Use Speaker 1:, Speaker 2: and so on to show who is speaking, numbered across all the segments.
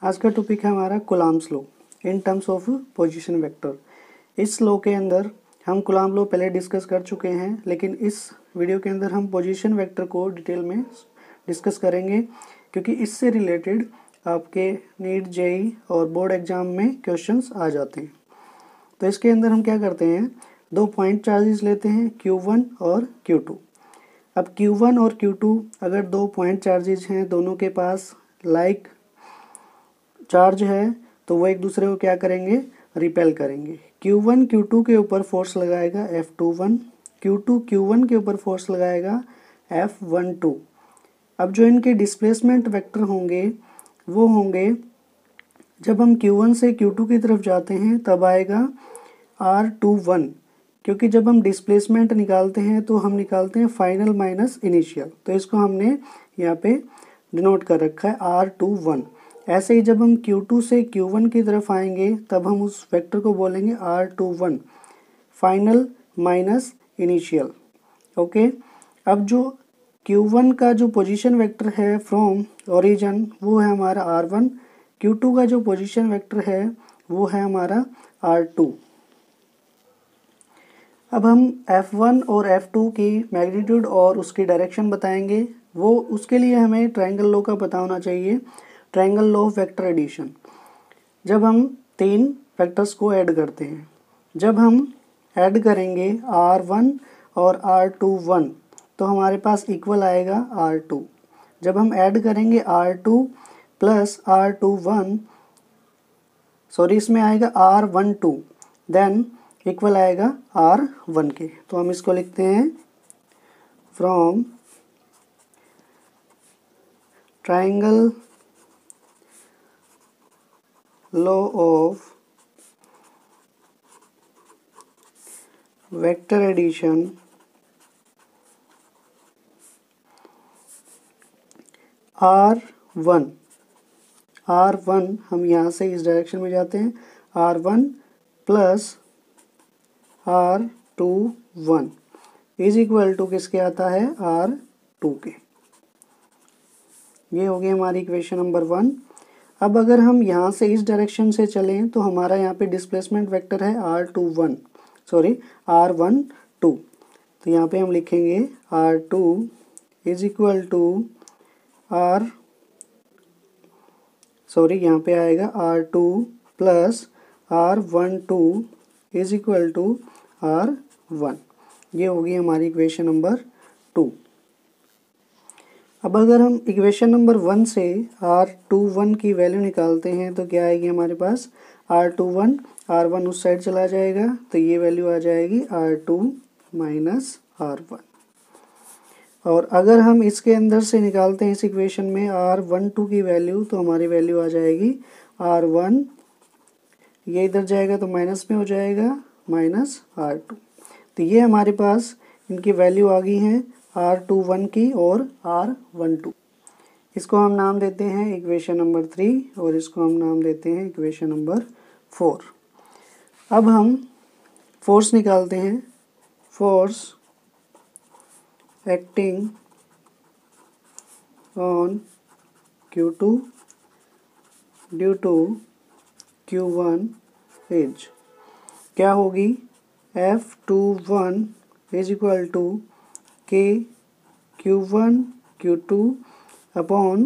Speaker 1: आज का टॉपिक है हमारा Coulomb's law in terms of position vector. इस लॉ के अंदर हम कूलम्ब लॉ पहले डिस्कस कर चुके हैं, लेकिन इस वीडियो के अंदर हम पोजीशन वेक्टर को डिटेल में डिस्कस करेंगे, क्योंकि इससे रिलेटेड आपके नीट जेईई और बोर्ड एग्जाम में क्वेश्चंस आ जाते हैं। तो इसके अंदर हम क्या करते हैं, दो पॉइंट चार्जेस लेते हैं Q1 और Q2। अब Q1 और Q2 अगर दो पॉइंट चार्जेस हैं, दोनों के पास लाइक चार्ज है, तो वो एक दूसरे को क्या करेंगे, रिपेल करेंगे। Q1 Q2 के ऊपर फोर्स लगाएगा F21, Q2 Q1 के ऊपर फोर्स लगाएगा F12। अब जो इनके डिस्प्लेसमेंट वेक्टर होंगे वो होंगे, जब हम Q1 से Q2 की तरफ जाते हैं तब आएगा R21, क्योंकि जब हम डिस्प्लेसमेंट निकालते हैं तो हम निकालते हैं फाइनल माइनस इनिशियल, तो इसको हमने यहाँ पे डिनोट कर रखा है R21। ऐसे ही जब हम Q2 से Q1 की तरफ आएंगे तब हम उस वेक्टर को बोलेंगे R21 final minus initial. Okay, अब जो Q1 का जो पोजीशन वेक्टर है फ्रॉम ओरिजिन वो है हमारा R1, Q2 का जो पोजीशन वेक्टर है वो है हमारा R2। अब हम F1 और F2 की मैग्नीट्यूड और उसकी डायरेक्शन बताएंगे। वो उसके लिए हमें ट्रायंगल लॉ का पता होना चाहिए, triangle law of vector addition. जब हम तीन वेक्टर्स को ऐड करते हैं, जब हम ऐड करेंगे R1 और R21 तो हमारे पास इक्वल आएगा R2। जब हम ऐड करेंगे R2 प्लस R21, सॉरी इसमें आएगा R12, देन इक्वल आएगा R1 के। तो हम इसको लिखते हैं from triangle law of vector addition R1 हम यहाँ से इस डायरेक्शन में जाते हैं, R1 plus R21 is equal to किसके आता है, R2 के। ये हो गई हमारी इक्वेशन नंबर 1। अब अगर हम यहाँ से इस डायरेक्शन से चलें तो हमारा यहाँ पे डिस्प्लेसमेंट वेक्टर है R12, तो यहाँ पे हम लिखेंगे R2 इज इक्वल टू यहाँ पे आएगा R2 plus R12 is equal to R1। ये होगी हमारी इक्वेशन नंबर 2। अब अगर हम इक्वेशन नंबर 1 से R21 की वैल्यू निकालते हैं तो क्या आएगी हमारे पास, R21, R1 उस साइड चला जाएगा तो ये वैल्यू आ जाएगी R2 माइनस R1। और अगर हम इसके अंदर से निकालते हैं इस इक्वेशन में R12 की वैल्यू, तो हमारी वैल्यू आ जाएगी R1, ये इधर जाएगा तो माइनस में हो जाएगा माइनस R2। तो ये हमारे पास इनकी वैल्यू आ गई हैं R21 की और R12। इसको हम नाम देते हैं इक्वेशन नंबर 3 और इसको हम नाम देते हैं इक्वेशन नंबर 4। अब हम फोर्स निकालते हैं, force acting on Q2 due to Q1 is क्या होगी, F21 is equal to K Q1 Q2 upon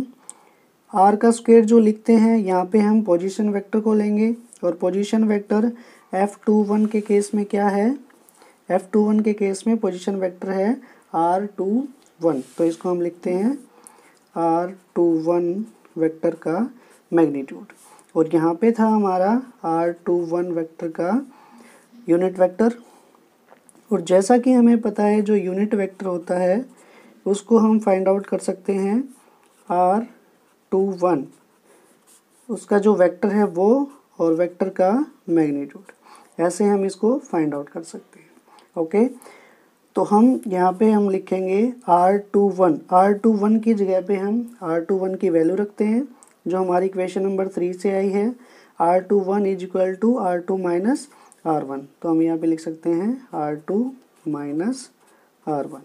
Speaker 1: R का स्क्वायर जो लिखते हैं यहाँ पे हम पोजीशन वेक्टर को लेंगे, और पोजीशन वेक्टर F21 के केस में क्या है, F21 के केस में पोजीशन वेक्टर है R21, तो इसको हम लिखते हैं R21 वेक्टर का मैग्नीट्यूड। और यहाँ पे था हमारा R21 वेक्टर का यूनिट वेक्टर। और जैसा कि हमें पता है जो यूनिट वेक्टर होता है उसको हम फाइंड आउट कर सकते हैं R21, उसका जो वेक्टर है वो और वेक्टर का मैग्नीट्यूड, ऐसे हम इसको फाइंड आउट कर सकते हैं। ओके, तो हम यहाँ पे हम लिखेंगे R21 की जगह पे हम R21 की वैल्यू रखते हैं जो हमारी इक्वेशन नंबर 3 से आई है, R21 is equal to R2 minus R1। तो हम यहाँ पे लिख सकते हैं R2 माइनस R1,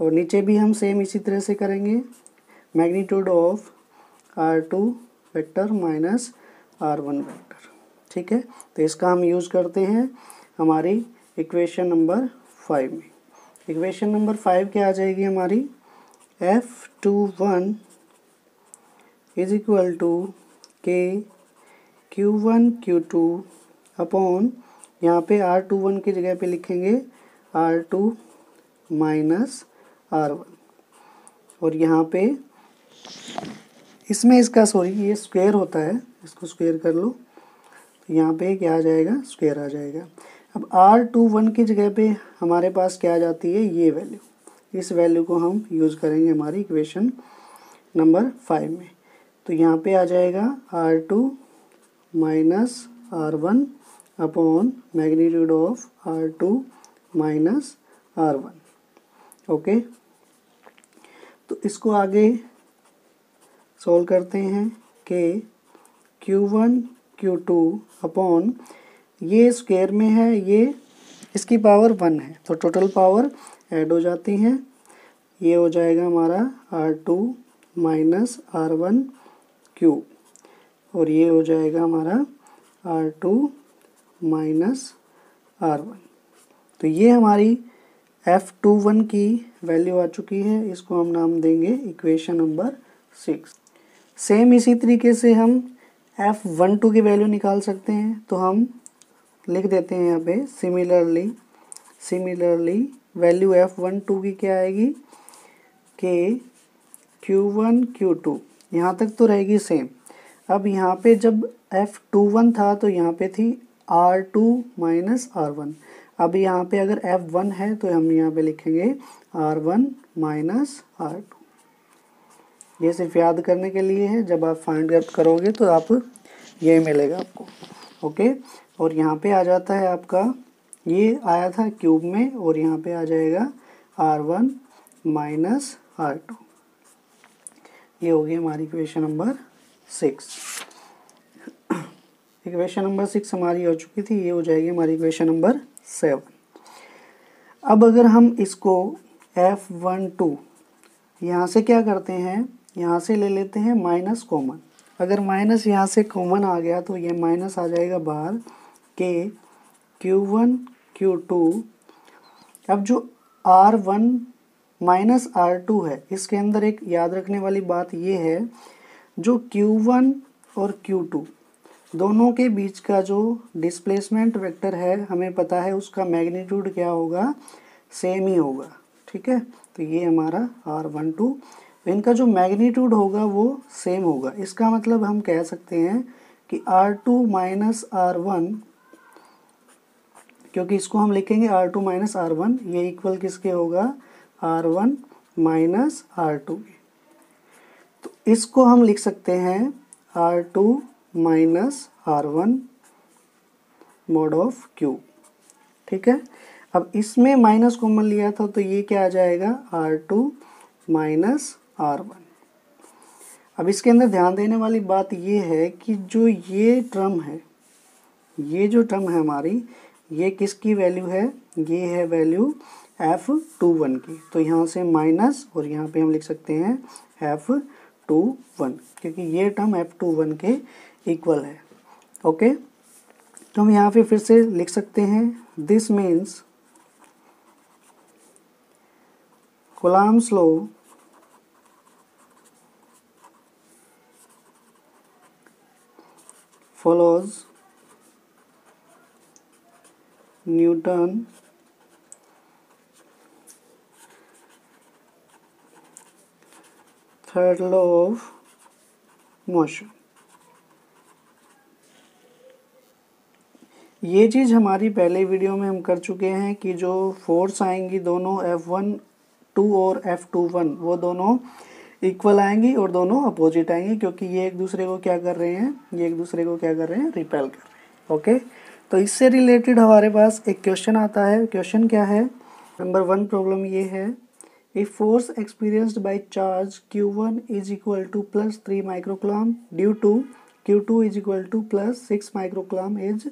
Speaker 1: और नीचे भी हम सेम इसी तरह से करेंगे, magnitude of R2 vector minus R1 vector. ठीक है, तो इसका हम यूज़ करते हैं हमारी इक्वेशन नंबर 5 में। इक्वेशन नंबर 5 क्या आ जाएगी हमारी, F21 इज इक्वल टू के Q1 Q2 अपॉन, यहाँ पे R21 की जगह पे लिखेंगे R2 माइनस R1, और यहाँ पे इसमें इसका ये स्क्वायर होता है, इसको स्क्वायर कर लो, तो यहाँ पे क्या आ जाएगा, स्क्वायर आ जाएगा। अब R21 की जगह पे हमारे पास क्या आ जाती है, ये वैल्यू, इस वैल्यू को हम यूज़ करेंगे हमारी इक्वेशन नंबर 5 में। तो यहाँ पे आ जाएगा R2 minus R1 upon magnitude of R2 minus R1। Okay, तो इसको आगे सॉल्व करते हैं कि Q1 Q2 अपॉन, ये स्क्वायर में है, ये इसकी पावर 1 है, तो टोटल पावर ऐड हो जाती हैं। ये हो जाएगा हमारा R2 माइनस R1 क्यूब, और ये हो जाएगा हमारा R2 माइनस R1। तो ये हमारी F21 की वैल्यू आ चुकी है, इसको हम नाम देंगे इक्वेशन नंबर 6। सेम इसी तरीके से हम F12 की वैल्यू निकाल सकते हैं, तो हम लिख देते हैं यहाँ पे सिमिलरली वैल्यू F12 की क्या आएगी, कि Q1 Q2, यहाँ तक तो रहेगी सेम। अब यहाँ पे जब F21 था तो यहाँ पे थी R2 माइनस R1। अब यहाँ पे अगर F1 है तो हम यहाँ पे लिखेंगे R1 माइनस R2। ये सिर्फ याद करने के लिए है, जब आप फाइंड आउट करोगे तो आप ये मिलेगा आपको। ओके, और यहाँ पे आ जाता है आपका, ये आया था क्यूब में, और यहाँ पे आ जाएगा R1 माइनस R2। ये होगी हमारी इक्वेशन नंबर 6। इक्वेशन नंबर 6 हमारी हो चुकी थी, ये हो जाएगी हमारी इक्वेशन नंबर 7। अब अगर हम इसको F12 यहाँ से क्या करते हैं, यहाँ से ले लेते हैं माइनस कॉमन। अगर माइनस यहाँ से कॉमन आ गया तो ये माइनस आ जाएगा बाहर, के Q1 Q2। अब जो R1 माइनस R2 है, इसके अंदर एक याद रखने वाली बात ये है, जो Q1 और Q2 दोनों के बीच का जो डिस्प्लेसमेंट वेक्टर है, हमें पता है उसका मैग्नीट्यूड क्या होगा, सेम ही होगा। ठीक है, तो ये हमारा R12, इनका जो मैग्नीट्यूड होगा वो सेम होगा। इसका मतलब हम कह सकते हैं कि R2 माइनस R1, क्योंकि इसको हम लिखेंगे R2 माइनस R1, ये इक्वल किसके होगा, R1 माइनस R2। तो इसको हम लिख सकते हैं R2 minus R1 mod of cube. ठीक है, अब इसमें माइनस कॉमन लिया था तो ये क्या आ जाएगा, R2 माइनस R1। अब इसके अंदर ध्यान देने वाली बात ये है कि जो ये टर्म है, ये जो टर्म है हमारी, ये किसकी वैल्यू है, ये है वैल्यू F21 की। तो यहाँ से माइनस, और यहाँ पे हम लिख सकते हैं F21, क्योंकि ये टर्म F21 के इक्वल है। ओके, तो हम यहाँ पे फिर से लिख सकते हैं, this means Coulomb's law follows Newton third law of motion। ये चीज़ हमारी पहले वीडियो में हम कर चुके हैं कि जो फोर्स आएंगी दोनों F12 और F21 वो दोनों इक्वल आएंगी और दोनों अपोजिट आएंगी, क्योंकि ये एक दूसरे को क्या कर रहे हैं, ये एक दूसरे को क्या कर रहे हैं, रिपेल कर रहे हैं। ओके, तो इससे रिलेटेड हमारे पास एक क्वेश्चन आता है। क्वेश्चन क्या है, नंबर 1 प्रॉब्लम ये है, if force experienced by charge Q1 is equal to plus 3 microcoulomb due to Q2 is equal to plus 6 microcoulomb is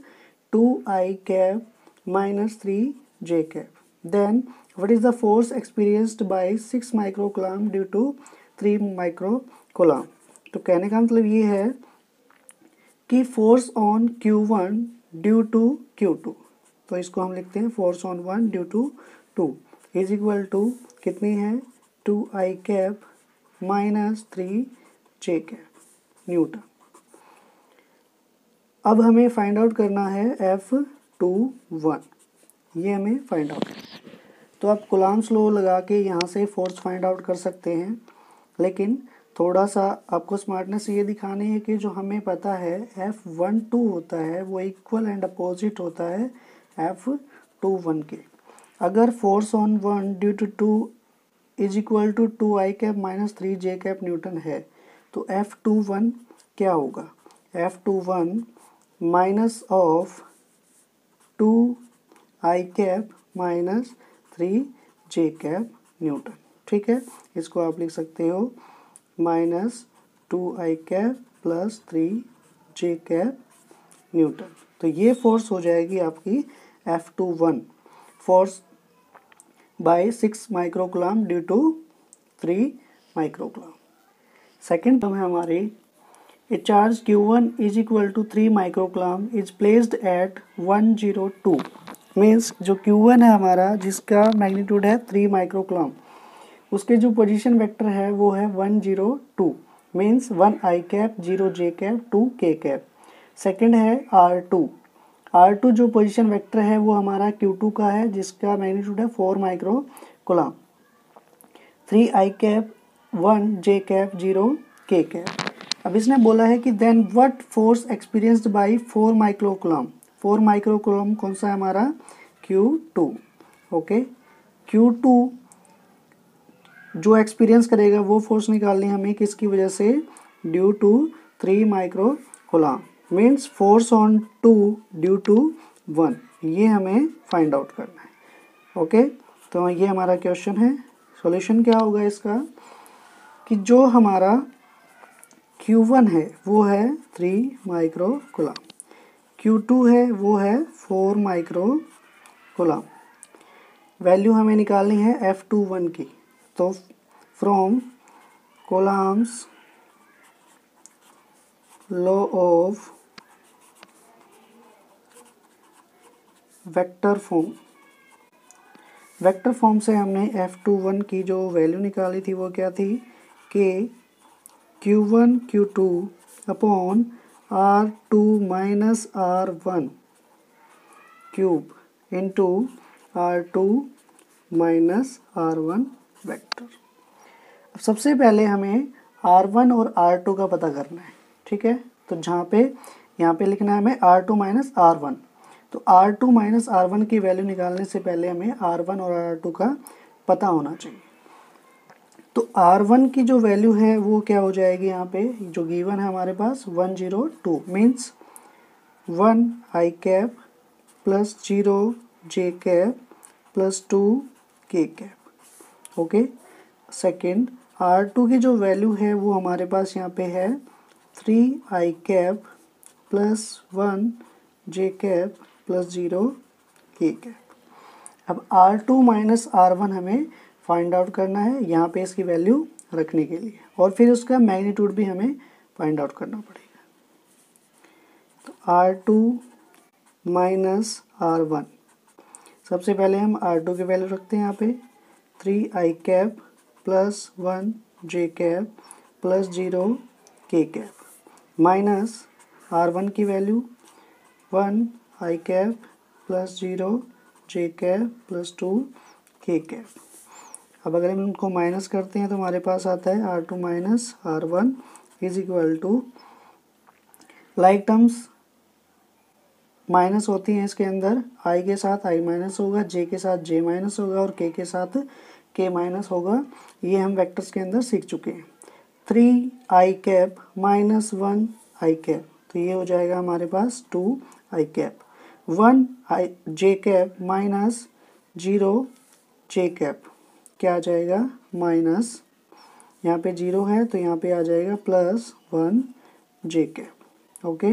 Speaker 1: 2I cap minus 3J cap. Then what is the force experienced by 6 microcoulomb due to 3 microcoulomb? तो कहने का मतलब ये है कि force on Q1 due to Q2, तो इसको हम लिखते हैं force on 1 due to 2 is equal to कितनी है 2I cap minus 3J cap Newton. अब हमें फाइंड आउट करना है F21, ये हमें फाइंड आउट करना है। तो आप कूलम्ब्स लॉ लगा के यहाँ से फोर्स फाइंड आउट कर सकते हैं, लेकिन थोड़ा सा आपको स्मार्टनेस ये दिखानी है कि जो हमें पता है F12 होता है वो इक्वल एंड अपोजिट होता है F21 के। अगर force on 1 due to 2 is equal to 2I cap minus 3J cap newton है, तो F21 क्या होगा, F21 minus of 2I cap minus 3J cap newton. ठीक है, इसको आप लिख सकते हो minus 2I cap plus 3J cap newton. तो ये फोर्स हो जाएगी आपकी F21, force by 6 microcoulomb due to 3 microcoulomb. Second term है हमारी, a charge Q1 is equal to 3 microcoulomb is placed at 102, means जो Q1 है हमारा जिसका मैग्नीट्यूड है 3 माइक्रोकूलम, उसके जो पोजीशन वेक्टर है वो है 102, means 1I cap 0J cap 2K cap. Second है R2 जो पोजीशन वेक्टर है वो हमारा Q2 का है जिसका मैग्नीट्यूड है 4 microcoulomb, 3I cap 1J cap 0K cap. अब इसने बोला है कि then what force experienced by 4 microcoulomb, 4 microcoulomb कौन सा है हमारा Q2। ओके, Q2 जो एक्सपीरियंस करेगा वो फोर्स निकालनी है हमें किसकी वजह से, due to 3 microcoulomb, means force on 2 due to 1, ये हमें फाइंड आउट करना है। ओके, तो ये हमारा क्वेश्चन है। सॉल्यूशन क्या होगा इसका कि जो हमारा Q1 है वो है 3 माइक्रोकूलम, Q2 है वो है 4 माइक्रोकूलम, वैल्यू हमें निकालनी है F21 की। तो from Coulomb's law of vector form से हमने F21 की जो वैल्यू निकाली थी वो क्या थी कि Q1 Q2 upon R2 minus R1 cube into R2 minus R1 vector. अब सबसे पहले हमें R1 और R2 का पता करना है। ठीक है, तो यहाँ पे लिखना है हमें R2 माइनस R1, तो R2 माइनस R1 की वैल्यू निकालने से पहले हमें R1 और R2 का पता होना चाहिए। तो R1 की जो वैल्यू है वो क्या हो जाएगी, यहाँ पे जो गिवन है हमारे पास 102, means 1I cap plus 0J cap plus 2K cap. Okay, second R2 की जो वैल्यू है वो हमारे पास यहाँ पे है 3I cap plus 1J cap plus 0K cap. अब R2 माइनस R1 हमें फाइंड आउट करना है यहाँ पे इसकी वैल्यू रखने के लिए, और फिर उसका मैग्नीट्यूड भी हमें फाइंड आउट करना पड़ेगा। तो R2 माइनस R1, सबसे पहले हम R2 की वैल्यू रखते हैं यहाँ पे 3I cap plus 1J cap plus 0K cap minus R1 की value 1I cap plus 0J cap plus 2K cap. अब अगर हम इनको माइनस करते हैं तो हमारे पास आता है R2 minus R1 is equal to, like terms minus होती हैं इसके अंदर, I के साथ I माइनस होगा, J के साथ J माइनस होगा और K के साथ K माइनस होगा। ये हम वेक्टर्स के अंदर सीख चुके हैं। 3I cap minus 1I cap, तो ये हो जाएगा हमारे पास 2I cap, 1J cap minus 0J cap क्या आ जाएगा माइनस, यहाँ पे 0 है तो यहाँ पे आ जाएगा plus 1J cap. Okay,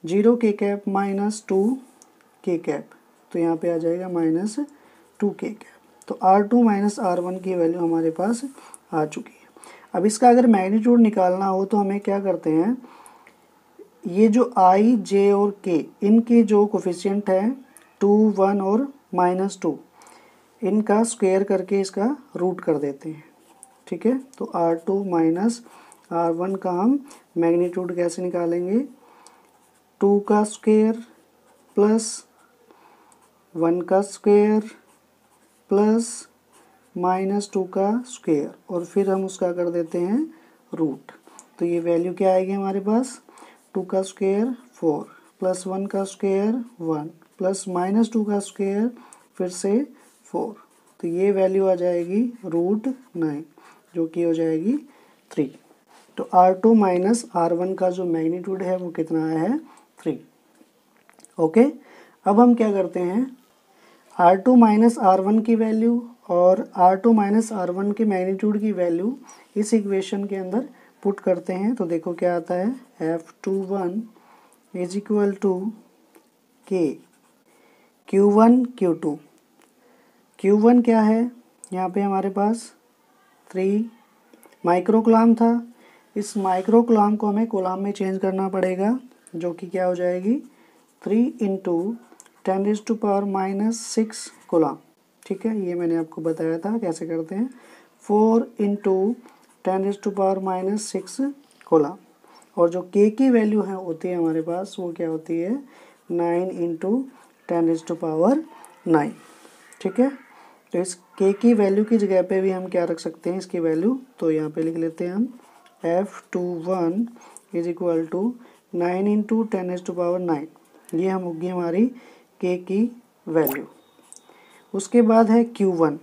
Speaker 1: 0K cap minus 2K cap, तो यहाँ पे आ जाएगा माइनस 2K कैप। तो R2 माइनस R1 की वैल्यू हमारे पास आ चुकी है। अब इसका अगर मैग्नीट्यूड निकालना हो तो हमें क्या करते हैं, ये जो i, j और k इनके जो कोफिशिएंट है 2, 1 और -2, इनका स्क्वायर करके इसका रूट कर देते हैं। ठीक है, तो R2 माइनस R1 का हम मैग्नीट्यूड कैसे निकालेंगे? 2 का स्क्वायर प्लस 1 का स्क्वायर प्लस -2 का स्क्वायर, और फिर हम उसका कर देते हैं रूट। तो ये वैल्यू क्या आएगी हमारे पास? 2 का स्क्वायर 4 प्लस 1 का स्क्वायर 1 प्लस -2 का स्क्वायर फिर से 4। तो ये वैल्यू आ जाएगी √9, जो कि हो जाएगी 3। तो R2 माइनस R1 का जो मैग्नीट्यूड है वो कितना आया है? 3। ओके, अब हम क्या करते हैं, R2 माइनस R1 की वैल्यू और R2 माइनस R1 के मैग्नीट्यूड की वैल्यू इस इक्वेशन के अंदर पुट करते हैं। तो देखो क्या आता है, F21 is equal to K Q1 Q2। Q1 क्या है? यहाँ पे हमारे पास 3 माइक्रो कूलम था। इस माइक्रो कूलम को हमें कूलम में चेंज करना पड़ेगा, जो कि क्या हो जाएगी 3 × 10⁻⁻6 कूलम। ठीक है, ये मैंने आपको बताया था कैसे करते हैं। 4 × 10⁻⁻6 कूलम, और जो k की वैल्यू है होती है हमारे पास, वो क्या होती है 9 × 10⁻9। ठीक है, तो इस k की वैल्यू की जगह पे भी हम क्या रख सकते हैं, इसकी वैल्यू, तो यहाँ पे लिख लेते हैं हम F21 इज इक्वल टू 9 × 10⁻9। ये हम होगी हमारी k की वैल्यू। उसके बाद है Q1।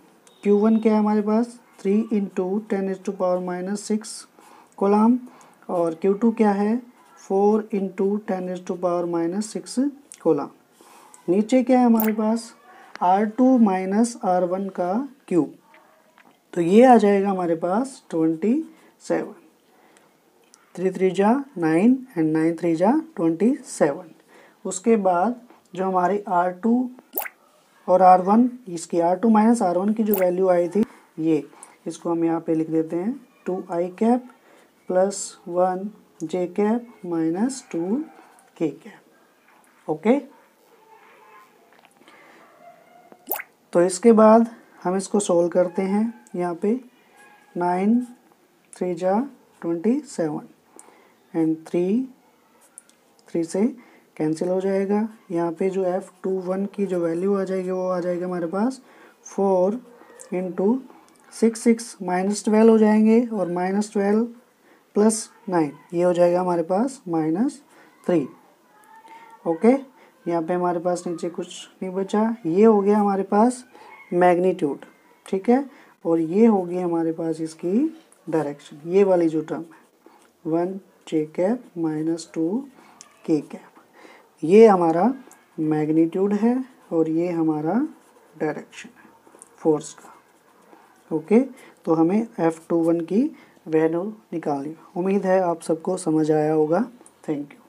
Speaker 1: Q1 क्या है हमारे पास 3 × 10⁻6 कूलम, और Q2 क्या है 4 × 10⁻6 कूलम। नीचे क्या है हमारे पास R2 माइनस R1 का क्यूब, तो ये आ जाएगा हमारे पास 27। 3 3 जा 9 एंड 9 3 जा 27। उसके बाद जो हमारी R2 और R1, इसकी R2 माइनस R1 की जो वैल्यू आई थी, ये इसको हम यहाँ पे लिख देते हैं 2i cap plus 1j cap minus 2k cap. Okay, तो इसके बाद हम इसको सोल्व करते हैं। यहाँ पे 9 3 जा 27 एंड 3 से कैंसिल हो जाएगा। यहाँ पे जो F21 की जो वैल्यू आ जाएगी वो आ जाएगी हमारे पास 4 × 6 -12 हो जाएंगे, और -12 प्लस 9 ये हो जाएगा हमारे पास -3। ओके, यहाँ पे हमारे पास नीचे कुछ नहीं बचा। ये हो गया हमारे पास मैग्नीट्यूड। ठीक है, और ये हो गई हमारे पास इसकी डायरेक्शन, ये वाली जो टर्म है 1j cap minus 2k cap, ये हमारा मैग्नीट्यूड है और ये हमारा डायरेक्शन है फोर्स का। ओके, तो हमें F21 की वैल्यू निकालनी। उम्मीद है आप सबको समझ आया होगा। Thank you.